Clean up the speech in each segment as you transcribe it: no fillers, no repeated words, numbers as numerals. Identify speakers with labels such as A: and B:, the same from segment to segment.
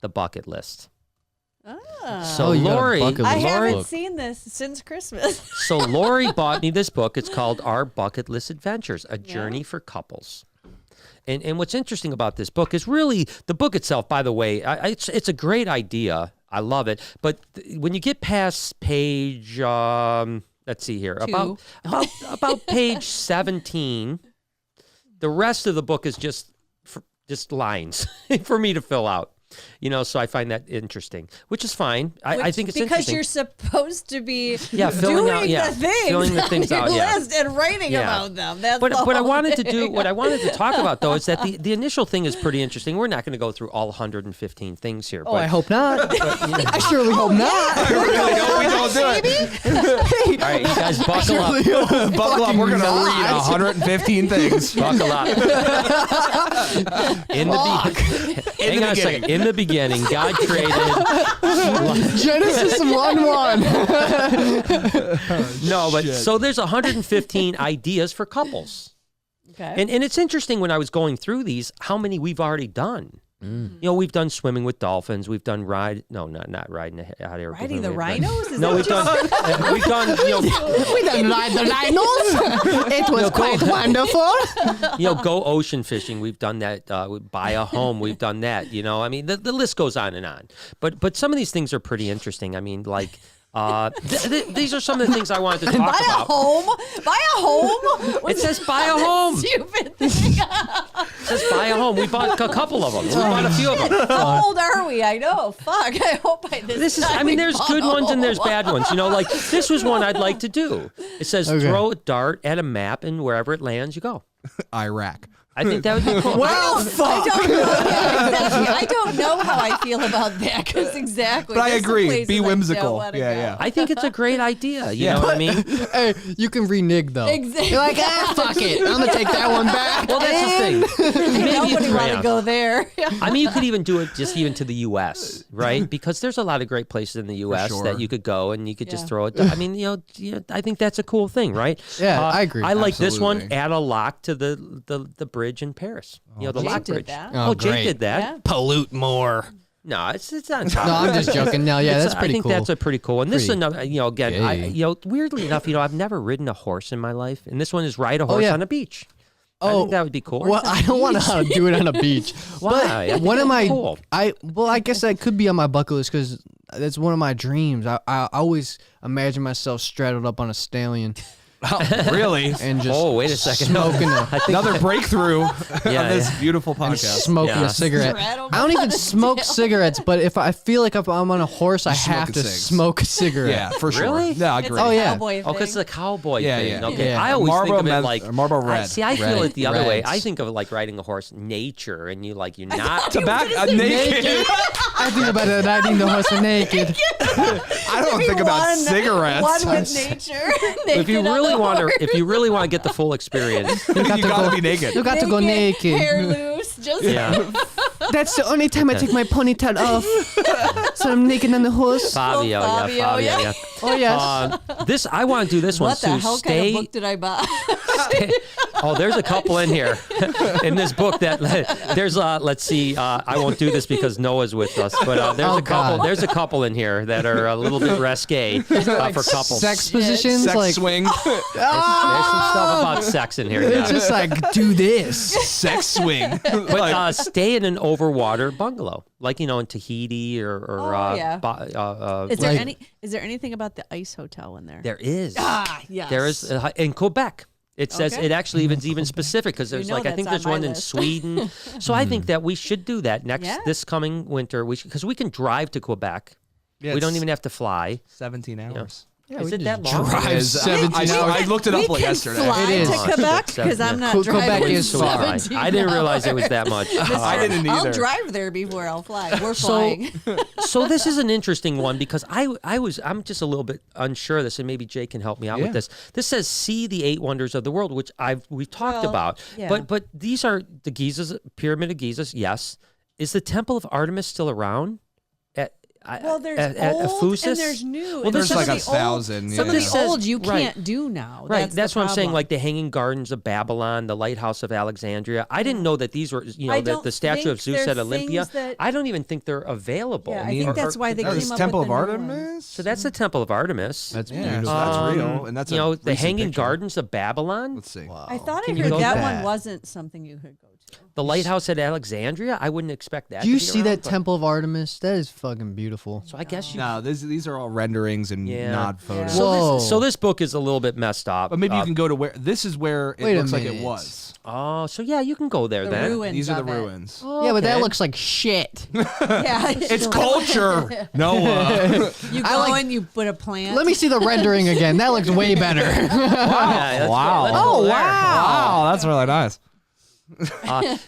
A: the bucket list.
B: Oh.
A: So Lori,
B: I haven't seen this since Christmas.
A: So Lori bought me this book. It's called Our Bucket List Adventures, A Journey for Couples. And what's interesting about this book is really the book itself, by the way, it's a great idea. I love it. But when you get past page, let's see here, about page 17, the rest of the book is just lines for me to fill out. So I find that interesting, which is fine. I think it's
B: because
A: interesting.
B: you're supposed to be
A: filling the things
B: on your
A: out,
B: list and writing about them. That's
A: what I wanted to talk about though is that the initial thing is pretty interesting. We're not going to go through all 115 things here.
C: I hope not. I surely hope not.
D: I really hope we don't do it.
A: All right, you guys, buckle up.
D: Buckle up. We're going to read 115 things.
A: Buckle up. Hang on a second. In the beginning, God created
C: Genesis 1:1.
A: No, but so there's 115 ideas for couples.
B: Okay.
A: And it's interesting when I was going through these, how many we've already done. We've done swimming with dolphins. We've done not riding a hot air balloon.
B: Riding the rhinos?
A: We've done
C: We done ride the rhinos. It was quite wonderful.
A: Go ocean fishing. We've done that. Buy a home. We've done that. I mean, the list goes on and on. But some of these things are pretty interesting. I mean, like. These are some of the things I wanted to talk about.
B: Buy a home?
A: It says buy a home.
B: Stupid thing.
A: It says buy a home. We bought a couple of them. We bought a few of them.
B: How old are we? I know. Fuck. I hope by this time
A: there's good ones and there's bad ones. Like this was one I'd like to do. It says throw a dart at a map and wherever it lands, you go.
D: Iraq.
A: I think that would be cool.
C: Well, fuck.
B: I don't know how I feel about that because exactly.
D: But I agree. Be whimsical. Yeah.
A: I think it's a great idea. You know what I mean?
C: Hey, you can renege though.
B: Exactly.
C: You're like, fuck it. I'm gonna take that one back.
A: Well, that's the thing.
B: Nobody want to go there.
A: I mean, you could even do it just even to the U.S., right? Because there's a lot of great places in the U.S. that you could go and you could just throw it. I mean, I think that's a cool thing, right?
C: Yeah, I agree.
A: I like this one. Add a lock to the bridge in Paris. The lock bridge. Jake did that.
B: Yeah.
D: Pollute more.
A: No, it's on top.
C: No, I'm just joking. No, yeah, that's pretty cool.
A: I think that's a pretty cool one. This is another, again, weirdly enough, I've never ridden a horse in my life, and this one is ride a horse on a beach. I think that would be cool.
C: Well, I don't want to do it on a beach.
A: Why?
C: But one of my,
A: cool.
C: I guess that could be on my bucket list because that's one of my dreams. I
E: always imagine myself straddled up on a stallion.
D: Oh, really?
E: And just
A: wait a second.
E: Smoking
D: another breakthrough on this beautiful podcast.
E: Smoking a cigarette. I don't even smoke cigarettes, but if I feel like if I'm on a horse, I have to smoke a cigarette.
D: Yeah, for sure.
A: Really?
D: Yeah, great.
E: Oh, yeah.
A: Because it's a cowboy thing.
D: Yeah.
A: Okay.
E: Yeah.
A: I always
D: Marlboro
A: think of it like
D: Marlboro Red.
A: I feel it the other way.
E: Reds.
A: I think of it like riding a horse, nature, and you're not
D: Tobacco naked.
E: I think about it riding the horse naked.
D: I don't think about cigarettes.
B: One with nature.
A: If you really want to get the full experience,
D: you gotta be naked.
E: You got to go naked.
B: Hair loose. Just
E: That's the only time I take my ponytail off. So I'm naked on the horse.
A: Fabio, yeah.
E: Oh, yes.
A: I want to do this one
B: what
A: too.
B: the hell kind of book did I buy?
A: There's a couple in here in this book that there's let's see, I won't do this because Noah's with us, but there's a couple in here that are a little bit risque for couples.
E: Sex positions,
D: Sex
E: like
D: swing.
A: There's some stuff about sex in here.
E: it's just like do this.
D: Sex swing.
A: But stay in an overwater bungalow, like in Tahiti or
B: Is there anything about the ice hotel in there?
A: There is.
B: Yes.
A: There is in Quebec. It says it actually even specific because there's I think there's one in Sweden. So I think that we should do that this coming winter. Because we can drive to Quebec.
D: Yeah,
A: we don't even have to fly.
D: 17 hours.
A: Yeah, is it that long?
E: Drive 17 hours.
D: I looked it up yesterday.
B: Fly
E: It is.
B: to Quebec because I'm not driving.
E: Quebec is
A: far.
B: 17
A: I didn't realize it was that much.
D: I didn't either.
B: I'll drive there before I'll fly. We're flying.
A: So this is an interesting one because I'm just a little bit unsure of this, and maybe Jay can help me out with this. This says see the 8 wonders of the world, which we've talked about.
B: Yeah.
A: But these are the Gizas, Pyramid of Giza. Yes, is the Temple of Artemis still around?
B: Well, there's
A: at
B: old
A: Ephesus?
B: and there's new.
A: Well,
B: and
D: there's
B: some
D: like
B: of
D: a
B: the old-
D: 1,000,
B: Some of
D: yeah.
B: the
A: This
B: old
A: says-
B: you
A: right.
B: can't do now.
A: Right, that's
B: the
A: what I'm saying.
B: problem.
A: Like the Hanging Gardens of Babylon, the Lighthouse of Alexandria. I didn't know that these were,
B: I
A: the
B: don't
A: statue of
B: think
A: Zeus
B: they're
A: at Olympia.
B: things that-
A: I don't even think they're available.
B: Yeah, I think that's why they
D: Oh,
B: came
D: this
B: up
D: Temple
B: with
D: of
B: the new ones.
D: Artemis.
A: So that's the Temple of Artemis.
E: That's
D: Yeah,
E: beautiful.
D: so that's real, and that's
A: the
D: a recent
A: Hanging
D: picture.
A: Gardens of Babylon.
D: Let's see.
B: I thought I
A: Can you
B: heard
A: go
B: that
A: to
B: one
E: that?
B: wasn't something you could go to.
A: The Lighthouse at Alexandria. I wouldn't expect that.
E: Do you
A: to be
E: see
A: around,
E: that
A: but-
E: Temple of Artemis? That is fucking beautiful.
A: So I guess you.
D: No, these are all renderings and
A: Yeah.
D: not photos.
B: Yeah.
E: Whoa.
A: So this book is a little bit messed up.
D: But maybe you can go to where this is where it
E: Wait a
D: looks like it
E: minute.
D: was.
A: Oh, so yeah, you can go there
B: The
A: then.
B: ruins
D: These are
B: of
D: the
B: it.
D: ruins.
E: Yeah, but that
A: Okay.
E: looks like shit.
B: Yeah,
D: It's culture, Noah.
B: You go
E: I like-
B: and you put a plant.
E: Let me see the rendering again. That looks way better.
A: Yeah, let's
D: Wow.
A: Go, let's
E: Oh,
A: go there.
D: Wow, that's really nice.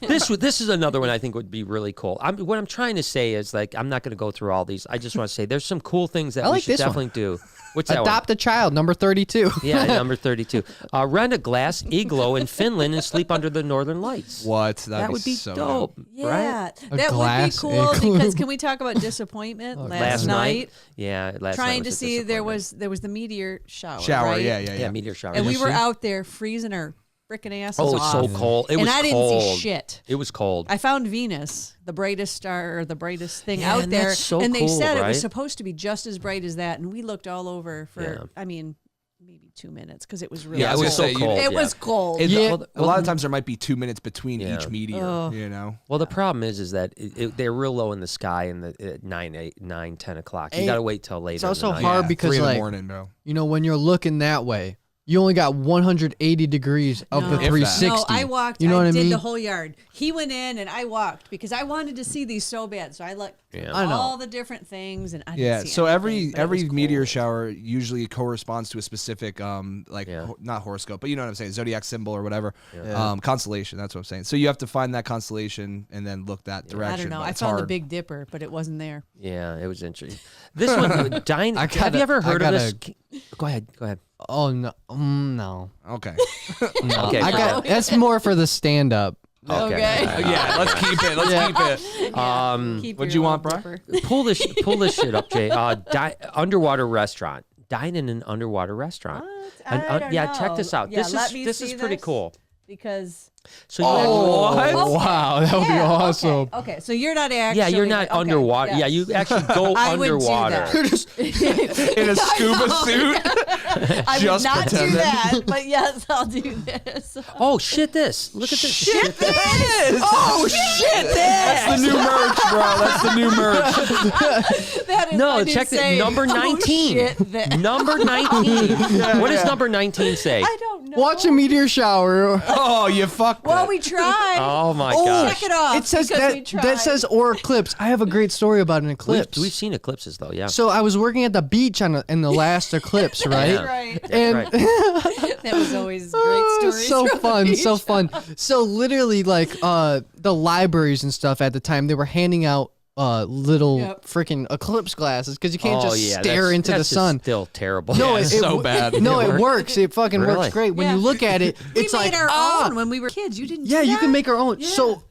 A: This is another one I think would be really cool. What I'm trying to say is like I'm not going to go through all these. I just want to say there's some cool things that
E: I
A: we
E: like
A: should
E: this one.
A: definitely do. What's that
E: Adopt a child, number 32.
A: one? Yeah, number 32. Rent a glass igloo in Finland and sleep under the northern lights.
D: What?
A: That would be
D: so
A: dope,
B: yeah,
A: right?
E: A
B: that would be
E: glass
B: cool
E: igloo.
B: because can we talk about disappointment last night?
A: Yeah, last night
B: Trying to
A: was a
B: see there
A: disappointment.
B: was the meteor shower.
D: Shower,
B: right?
D: yeah.
A: meteor shower.
B: And
A: Did
B: we
A: you
B: were
A: see?
B: out there freezing our frickin' asses
A: Oh,
B: off.
A: so cold. It
B: and
A: was
B: I didn't
A: cold.
B: see shit.
A: It was cold.
B: I found Venus, the brightest star or the brightest thing
A: Yeah,
B: out
A: and
B: there,
A: that's so
B: and they
A: cool,
B: said it
A: right?
B: was supposed to be just as bright as that, and we looked all over for,
A: Yeah.
B: I mean, maybe 2 minutes because it was really
D: Yeah, I
B: cold.
D: was gonna say,
A: cold.
B: It
A: yeah.
B: was cold.
E: Yeah.
D: A lot of times there might be 2 minutes between
A: Yeah.
D: each meteor. You know.
A: Well, the problem is that they're real low in the sky in the at 9, 10 o'clock. You
E: Hey,
A: got to wait till later.
E: It's
A: in
E: also
A: the night.
E: hard
D: Yeah,
E: because
D: 3 in the
E: like,
D: morning, bro.
E: you know, when you're looking that way, you only got 180 degrees of
B: No.
E: the
B: If that.
E: 360.
B: No, I walked.
E: You know what I
B: did
E: mean?
B: the whole yard. He went in and I walked because I wanted to see these so bad. So I looked
A: Yeah.
E: I know.
B: all the different things and I didn't
D: Yeah.
B: see
D: So
B: anything, but it
D: every
B: was
D: meteor
B: cold.
D: shower usually corresponds to a specific
A: Yeah.
D: not horoscope, but you know what I'm saying, zodiac symbol or whatever. Constellation. That's what I'm saying. So you have to find that constellation and then look that direction.
B: I don't know.
D: but
B: I
D: it's
B: found the
D: hard.
B: Big Dipper, but it wasn't there.
A: Yeah, it was interesting. This one, have
E: gotta-
A: you ever
E: I
A: heard of
E: gotta-
A: this? Go ahead.
E: Oh no, no,
D: Okay.
E: no.
A: Okay,
E: I got that's more for the stand up.
A: Okay.
D: Yeah. Let's keep it. Let's keep it.
B: Keep
D: what'd
B: your
D: you want,
B: little
D: Bri?
B: Dipper.
A: Pull this shit up, Jay. Underwater restaurant. Dine in an underwater restaurant.
B: I don't
A: yeah, check
B: know.
A: this out.
B: Yeah,
A: this
B: let
A: is
B: me
A: this
B: see
A: is pretty
B: this.
A: cool.
B: Because
A: So you
E: Oh, wow, that would be
B: yeah,
E: awesome.
B: Okay, so you're not actually.
A: yeah, you're not
B: okay,
A: underwater.
B: yes.
A: Yeah, you actually go
B: I would do
A: underwater.
B: that.
D: In a scuba suit.
B: I would
D: Just
B: not do
D: pretending.
B: that, but yes, I'll do this.
A: Oh shit! This look at this.
B: Shit,
A: this.
D: Oh shit! That's the new merch, bro. That's the new merch.
B: That is
A: No,
B: my new
A: check this.
B: saying.
A: Number
B: Oh,
A: 19.
B: shit, that-
A: Number 19. What does number 19 say?
B: I don't know.
E: Watch a meteor shower.
D: Oh, you fucked
B: Well,
D: it.
B: we tried.
A: Oh my gosh.
B: Check it off.
E: It says
B: because we
E: that
B: tried.
E: says or eclipse. I have a great story about an eclipse.
A: We've seen eclipses though. Yeah.
E: So I was working at the beach in the last eclipse, right?
A: Yeah.
B: Right.
E: And
A: Right.
B: That was always great stories.
E: so
B: from the
E: fun,
B: beach.
E: so fun. So literally, like the libraries and stuff at the time, they were handing out little
B: Yep.
E: freaking eclipse glasses because you can't
A: Oh,
E: just
A: yeah,
E: stare
A: that's-
E: into the
A: that's just
E: sun.
A: Still terrible.
E: No,
A: Yeah.
E: it,
D: so
E: wo-
D: bad.
E: No,
A: It
E: it
A: worked?
E: works. It fucking
A: Really?
E: works great. When
B: Yeah.
E: you look at it,
B: We
E: it's
B: made
E: like
B: our own when we were kids. You didn't.
E: yeah,
B: do
E: you can
B: that?
E: make our own.
B: Yeah.
E: So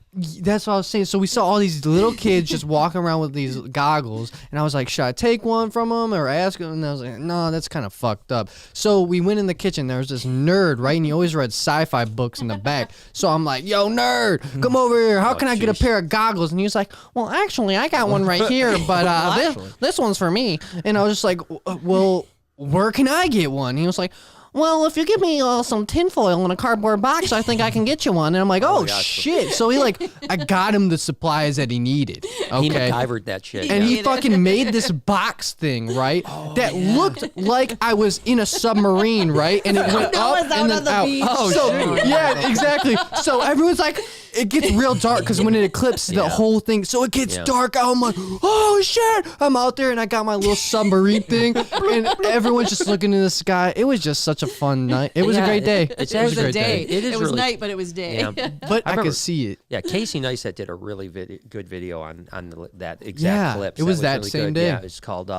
E: that's what I was saying. So we saw all these little kids just walking around with these goggles, and I was like, should I take one from them or ask them? And I was like, no, that's kind of fucked up. So we went in the kitchen. There was this nerd, right? And he always read sci-fi books in the back. So I'm like, yo, nerd, come over here. How can I get a pair of goggles? And he was like, well, actually, I got one right here, but this one's for me. And I was just like, well, where can I get one? And he was like, well, if you give me some tinfoil in a cardboard box, I think I can get you one. And I'm like, oh, shit. So I got him the supplies that he needed.
A: He
E: Okay.
A: MacGyvered that shit.
E: And
A: yeah.
E: he fucking made this box thing, right? That looked like I was in a submarine, right? And it went
B: Noah's
E: up
B: out
E: and
B: on
E: then
B: the
E: out.
B: beach.
E: Oh, so, yeah, exactly. So everyone's like, it gets real dark because when it eclipses the
A: Yeah.
E: whole thing, so it gets
A: Yeah.
E: dark. I'm like, oh shit! I'm out there and I got my little submarine thing, and everyone's just looking in the sky. It was just such a fun night. It was a
A: Yeah,
E: great day.
A: it's
B: It was
E: a
B: a
E: great
B: day.
A: It is
B: It was
A: really-
B: night, but it was day.
A: Yeah.
E: But I,
A: remember-
E: could see it.
A: Yeah, Casey Neistat did a really good video on that exact
E: Yeah,
A: clip.
E: it was
A: was
E: that
A: really
E: same
A: good.
E: day.
A: Yeah, it's called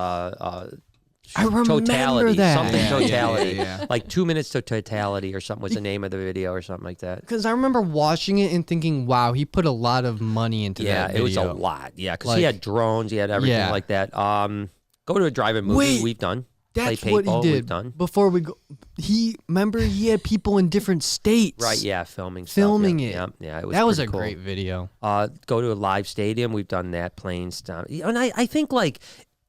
E: I remember
A: totality,
E: that.
A: something
D: Yeah,
A: totality,
D: yeah.
A: like 2 minutes to totality or something was the name of the video or something like that.
E: Because I remember watching it and thinking, wow, he put a lot of money into that video.
A: It was a lot. Yeah, because
E: Like-
A: he had drones, he had everything
E: Yeah.
A: like that. Go to a drive-in movie.
E: Wait,
A: We've done.
E: That's
A: Play
E: what he
A: paintball,
E: did.
A: We've done.
E: Before we go, he had people in different states.
A: Right, yeah, filming
E: Filming
A: stuff.
E: it.
A: Yeah, yeah, it was
E: That was a
A: pretty cool.
E: great video.
A: Go to a live stadium. We've done that. Planes down. And I think like,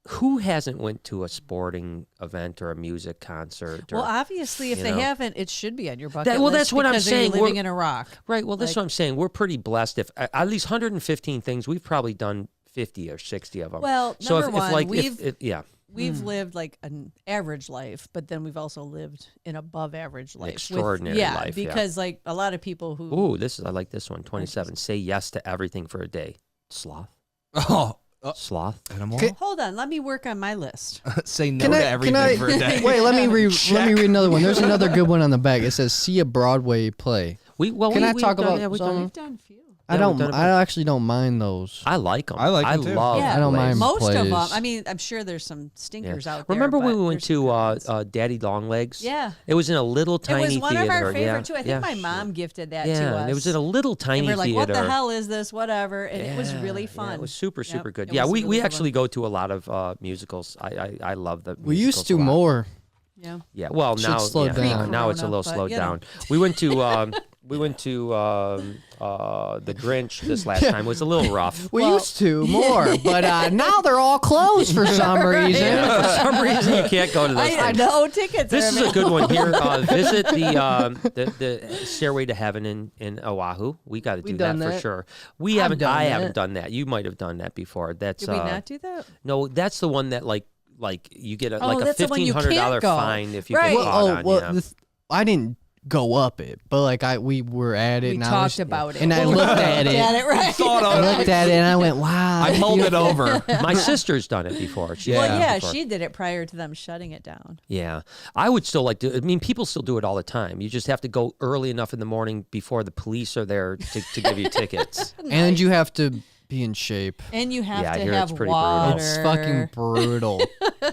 A: who hasn't went to a sporting event or a music concert? Or,
B: Well, obviously, if
A: you
B: they
A: know.
B: haven't, it should be on your bucket
A: Well,
B: list.
A: that's what I'm
B: because they're
A: saying.
B: Living
A: We're-
B: in Iraq.
A: right. Well, that's what I'm saying. We're pretty blessed. If at least 115 things, we've probably done 50 or 60 of them.
B: Well,
A: so
B: number one,
A: yeah,
B: We've lived like an average life, but then we've also lived an above average life.
A: extraordinary life, yeah.
B: because like a lot of people who
A: ooh, I like this one. 27. Say yes to everything for a day. Sloth.
D: Oh,
A: Sloth.
D: animal.
B: hold on, let me work on my list.
D: Say no to everything for a day.
E: Wait, let me read another one. There's another good one on the back. It says, "See a Broadway play."
A: We've
E: I talk
A: done-
E: about
A: yeah, we've done-
E: some?
B: We've done a few.
E: I
A: Yeah, we've done a bunch.
E: actually don't mind those.
A: I like them.
D: I like 'em too.
A: love.
B: Yeah,
E: I don't
A: plays.
E: mind
B: Most of them.
E: plays.
B: I mean, I'm sure there's some stinkers out there.
A: Remember when
B: but
A: we went
B: there's some good
A: to
B: ones.
A: Daddy Longlegs?
B: Yeah.
A: It was in a little tiny
B: It was one
A: theater.
B: of our favorite
A: yeah.
B: too. I think
A: yeah.
B: my mom gifted that to
A: Yeah,
B: us.
A: and it was in a little tiny
B: and we're like,
A: theater.
B: what the hell is this? Whatever. And it was really
A: Yeah,
B: fun.
A: it was super,
B: Yep,
A: super good.
B: it
A: Yeah,
B: was a
A: we
B: really good
A: actually
B: one.
A: go to a lot of musicals. I love the
E: We
A: musicals
E: used to
A: a lot.
E: more.
B: Yeah.
A: Yeah, well
E: Should
A: now
E: slow
A: yeah,
E: down.
A: now it's a
B: Corona,
A: little
B: but,
A: slowed
B: you know.
A: down. We went to the Grinch this last time. It was a little rough.
E: We used to more, but now they're all closed for some reason.
A: For some reason, you can't go to this.
B: I
A: thing.
B: know tickets.
A: This
B: are
A: is a
B: available.
A: good one here. Visit the Stairway to Heaven in Oahu. We got to do that
E: done
A: for
E: that.
A: sure. We haven't.
E: done
A: I
E: that.
A: haven't done that. You might have done that before. That's
B: Did we not do that?
A: no. That's the one that like you get like a
B: that's the one you can't
A: $1,500
B: go.
A: fine if you
B: Right.
A: get caught on. Yeah.
E: I didn't go up it, but like we were at it.
B: We
E: and
B: talked
E: I was,
B: about it.
E: and I looked at it.
B: Got it right.
D: Thought
E: I
D: on
E: looked at it and I went, wow.
D: I mulled it over.
A: My sister's done it before. She
B: Well,
A: did it
B: yeah,
A: before.
B: she did it prior to them shutting it down.
A: Yeah, I would still like to. I mean, people still do it all the time. You just have to go early enough in the morning before the police are there to give you tickets.
E: And you have to be in shape.
B: And you have
A: Yeah, I
B: to
A: hear
B: have
A: it's pretty
B: water.
A: brutal.
E: It's fucking brutal.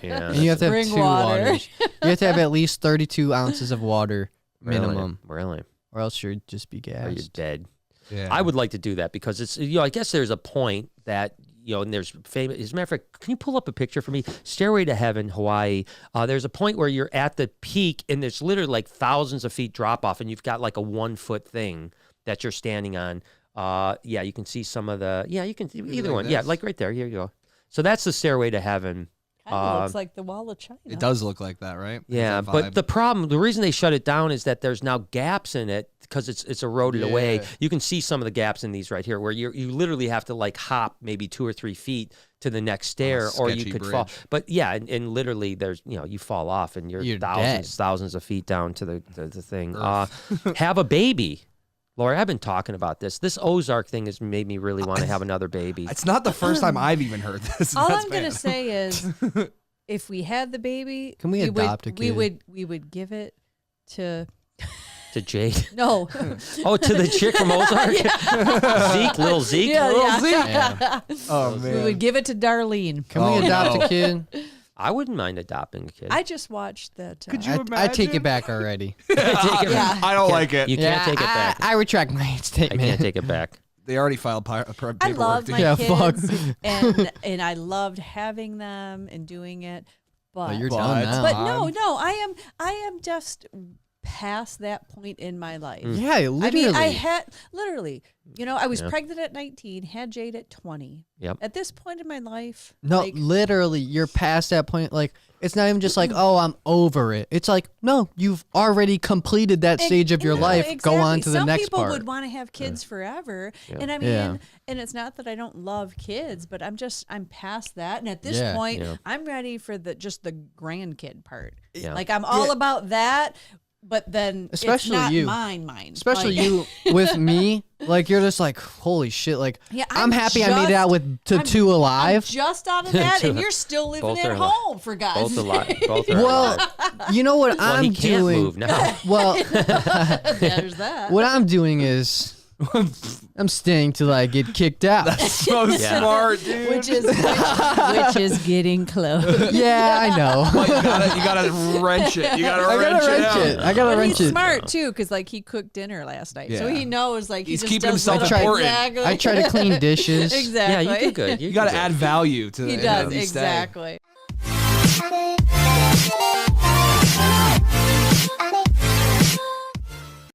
A: Yeah,
E: And you have to have
B: Bring
E: 2
B: water.
E: waters. You have to have at least 32 ounces of water
A: really,
E: minimum,
A: Really,
E: or else you'll just be
A: or you're
E: gassed.
A: dead.
D: Yeah.
A: I would like to do that because it's I guess there's a point that and there's famous. As a matter of fact, can you pull up a picture for me? Stairway to Heaven, Hawaii. There's a point where you're at the peak and there's literally like thousands of feet drop off, and you've got like a 1 foot thing that you're standing on. Yeah, you can see some of the. Yeah, you can see either
D: like
A: one. Yeah,
D: this?
A: like right there. Here you go. So that's the Stairway to Heaven.
B: Kind of looks like the Wall of China.
D: It does look like that, right?
A: Yeah,
D: It's that
A: but
D: vibe.
A: the reason they shut it down is that there's now gaps in it because it's eroded away.
D: Yeah.
A: You can see some of the gaps in these right here, where you literally have to like hop maybe 2 or 3 feet to the next stair, or you
D: sketchy
A: could fall.
D: bridge.
A: But yeah, and literally there's you fall off and you're
E: You're
A: thousands of feet down to the thing. Have a baby. Laura, I've been talking about this. This Ozark thing has made me really want to have another baby.
D: It's not the first time I've even heard this.
B: All
D: That's
B: I'm gonna
D: bad.
B: say is, if we had the baby,
E: Can we adopt a
B: We
E: kid?
B: would give it to
A: To Jade.
B: no.
A: Oh, to the chick from Ozark? Zeke, little Zeke.
B: Yeah,
A: Little
B: yeah.
A: Zeke.
E: Yeah.
D: Oh
B: We
D: man.
B: would give it to Darlene.
E: Can
D: Oh,
E: we adopt
D: no.
E: a kid?
A: I wouldn't mind adopting a kid.
B: I just watched that.
D: Could you
E: I take
D: imagine?
E: it back already.
A: Take it
B: Yeah.
D: I don't like it.
A: You can't take it back.
E: I retract my
A: I
E: statement.
A: can't take it back.
D: They already filed paperwork.
B: I love my
E: Yeah,
B: kids,
E: fuck.
B: and I loved having them and doing it. But
E: But you're
D: But-
E: done now.
B: but no, I am just past that point in my life.
E: Yeah, literally.
B: I mean, I had literally, I was
A: Yeah.
B: pregnant at 19, had Jade at 20.
A: Yep.
B: At this point in my life,
E: No,
B: like,
E: literally, you're past that point. Like, it's not even just like, oh, I'm over it. It's like, no, you've already completed that stage of your
B: no,
E: life. Go on
B: exactly.
E: to the
B: Some
E: next
B: people
E: part.
B: would want to have kids forever, and I mean,
E: Yeah.
B: and it's not that I don't love kids, but I'm past that. And at this
E: Yeah.
B: point,
A: Yeah.
B: I'm ready for just the grandkid part.
A: Yeah.
B: Like I'm all about that, but then
E: Especially
B: it's not
E: you.
B: mine.
E: Especially
B: Like-
E: you with me. Like, you're just like, holy shit. Like,
B: Yeah,
E: I'm happy I made it
B: just-
E: out with
B: I'm-
E: 2
B: I'm
E: alive.
B: just out of that, and you're still living
A: Both
B: at
A: are alive.
B: home, for God's
A: Both alive.
B: sake.
A: Both are
E: Well,
A: alive.
E: you know what
A: Well,
E: I'm
A: he can't
E: doing?
A: move now.
E: Well,
B: There's that.
E: what I'm doing is I'm staying till I get kicked out.
D: So smart, dude.
B: which is getting close.
E: Yeah, I know.
D: But you gotta wrench it. You gotta wrench it out.
E: I gotta
B: But
E: wrench
B: he's
E: it.
B: smart too, because like he cooked dinner last night, so
D: Yeah.
B: he knows like
D: He's
B: he just
D: keeping
B: does
D: himself
B: little-
D: important.
B: Exactly.
E: I try to clean dishes.
B: exactly.
A: Yeah, you do good.
D: You gotta add value to
B: He
D: the
B: does
D: you stay.
B: exactly.